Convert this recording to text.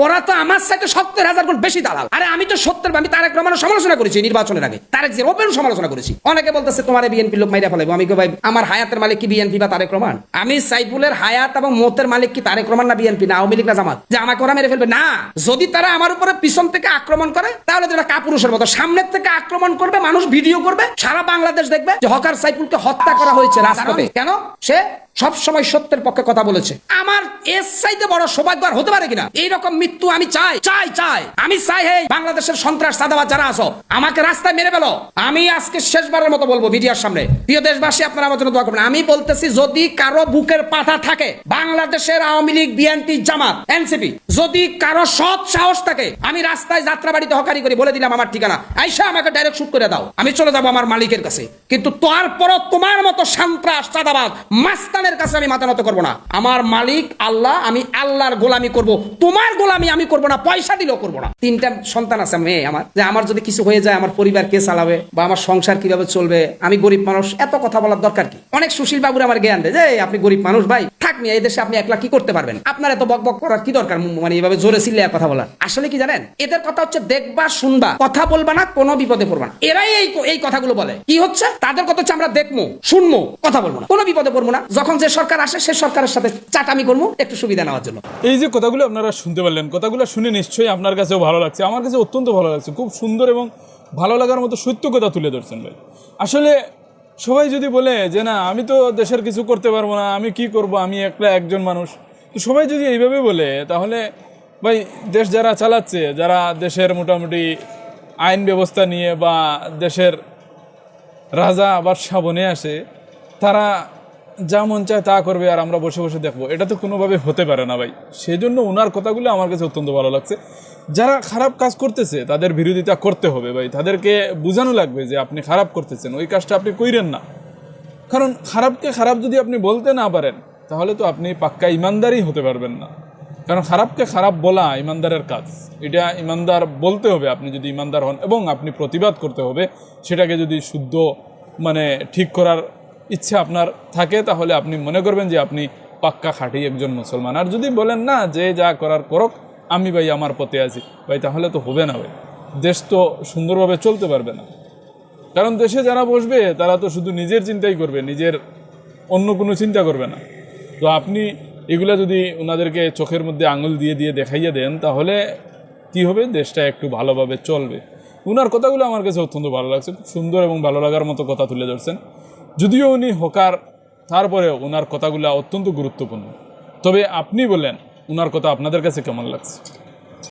ওরা তো আমার সাথে 70,000 গুণ বেশি দালাল। আরে আমি তো আমি তারেক রহমানের সমালোচনা করেছি নির্বাচনের আগে, তারেক জিয়ার ওপেন সমালোচনা করেছি। অনেকে বলতেছে তোমার বিএনপি লোক মাইরা ফেলাইবো। আমি ভাই আমার হায়াতের মালিক কি বিএনপি বা তারেক রহমান? আমি সাইফুলের হায়াত এবং মতের মালিক কি তারেক রহমান না বিএনপি না আওয়ামী লীগ না জামাত, যে আমাকে ওরা মেরে ফেলবে? না, যদি তারা আমার উপরে পিছন থেকে আক্রমণ করে তাহলে তো এটা কাপুরুষের মতো। সামনের থেকে আক্রমণ করবে, মানুষ ভিডিও করবে, সারা বাংলাদেশ দেখবে যে হকার সাইফুলকে হত্যা করা হয়েছে রাজপথে। কেন? সে সব সময় সত্যের পক্ষে কথা বলেছে। আমার এর চাইতে বড় সৌভাগ্য আর হতে পারে কিনা? এইরকম মৃত্যু আমি চাই চাই চাই আমি চাই। হে বাংলাদেশের সন্ত্রাস সাদাবাদ যারা আছো, আমাকে রাস্তায় মেরে ফেলো। আমি আজকে শেষবারের মতো বলবো মিডিয়ার সামনে, প্রিয় দেশবাসী আপনারা আমার জন্য দোয়া করবেন। আমি বলতেছি, যদি কারো বুকের পাটা থাকে বাংলাদেশের আওয়ামী লীগ, বিএনপি, জামাত, এনসিপি, যদি কারো সৎ সাহস থাকে, আমি রাস্তায় যাত্রাবাড়িতে হকারি করে বলে দিলাম আমার ঠিকানা, আইসা আমাকে ডাইরেক্ট শুট করে দাও, আমি চলে যাবো আমার মালিকের কাছে। কিন্তু তারপরও তোমার মতো সন্ত্রাস সাদাবাদ মাস্তানের কাছে আমি মাথা নত করবো না। আমার মালিক আল্লাহ, আমি আল্লাহর গোলামি করব, তোমার গোলামি আমি করবো না, পয়সা দিলেও করবো না। 3টা সন্তান আছে মেয়ে আমার, যে আমার যদি কিছু হয়ে যায় আমার পরিবার কে চালাবে বা আমার সংসার কিভাবে চলবে? আমি গরিব মানুষ, এত কথা বলার দরকার কি? অনেক সুশীল বাবুরা আমার জ্ঞান দেয় যে আপনি গরিব মানুষ ভাই, থাক নিয়ে এই দেশে আপনি একলা কি করতে পারবেন? আপনার এত বক বক করার কি দরকার? মানে এইভাবে জোরে চিল্লে কথা বলার। আসলে কি জানেন, এদের কথা হচ্ছে দেখবা শুনবা, কথা বলবা না, কোনো বিপদে পড়বা না। এরাই এই কথাগুলো বলে। কি হচ্ছে তাদের কথা হচ্ছে আমরা দেখবো শুনবো, কথা বলবো না, কোনো বিপদে পড়বো না। যখন যে সরকার আসে সে সরকারের সাথে চাটামি করবো একটু সুবিধা নেওয়ার জন্য। এই যে কথাগুলো আপনারা শুনতে পারলেন, কথাগুলো শুনে নিশ্চয়ই আপনার কাছেও ভালো লাগছে, আমার কাছে অত্যন্ত ভালো লাগছে। খুব সুন্দর এবং ভালো লাগার মতো সত্য কথা তুলে ধরছেন ভাই। আসলে সবাই যদি বলে যে না আমি তো দেশের কিছু করতে পারবো না, আমি কি করব, আমি একজন মানুষ, তো সবাই যদি এইভাবে বলে, তাহলে ভাই দেশ যারা চালাচ্ছে, যারা দেশের মোটামুটি আইন ব্যবস্থা নিয়ে বা দেশের রাজা বাদশাহ বনে আসে, তারা যা মন চায় তা করবে আর আমরা বসে বসে দেখবো, এটা তো কোনোভাবে হতে পারে না ভাই। সেই জন্য ওনার কথাগুলো আমার কাছে অত্যন্ত ভালো লাগছে। যারা খারাপ কাজ করতেছে তাদের বিরোধিতা করতে হবে ভাই, তাদেরকে বোঝানো লাগবে যে আপনি খারাপ করতেছেন, ওই কাজটা আপনি কইরেন না। কারণ খারাপকে খারাপ যদি আপনি বলতে না পারেন, তাহলে তো আপনি পাক্কা ইমানদারই হতে পারবেন না। কারণ খারাপকে খারাপ বলা ইমানদারের কাজ, এটা ইমানদার বলতে হবে আপনি যদি ইমানদার হন, এবং আপনি প্রতিবাদ করতে হবে সেটাকে। যদি শুদ্ধ মানে ঠিক করার ইচ্ছা আপনার থাকে, তাহলে আপনি মনে করবেন যে আপনি পাক্কা খাঁটি একজন মুসলমান। আর যদি বলেন না যে যা করার করক, আমি ভাই আমার পথে আছি, ভাই তাহলে তো হবে না ভাই, দেশ তো সুন্দরভাবে চলতে পারবে না। কারণ দেশে যারা বসবে তারা তো শুধু নিজের চিন্তাই করবে, নিজের অন্য কোনো চিন্তা করবে না। তো আপনি এগুলা যদি ওনাদেরকে চোখের মধ্যে আঙুল দিয়ে দিয়ে দেখাইয়া দেন, তাহলে কি হবে, দেশটা একটু ভালোভাবে চলবে। ওনার কথাগুলো আমার কাছে অত্যন্ত ভালো লাগছে, খুব সুন্দর এবং ভালো লাগার মতো কথা তুলে ধরছেন। যদিও উনি হকার, তারপরেও ওনার কথাগুলো অত্যন্ত গুরুত্বপূর্ণ। তবে আপনি বলেন ওনার কথা আপনাদের কাছে কেমন লাগছে?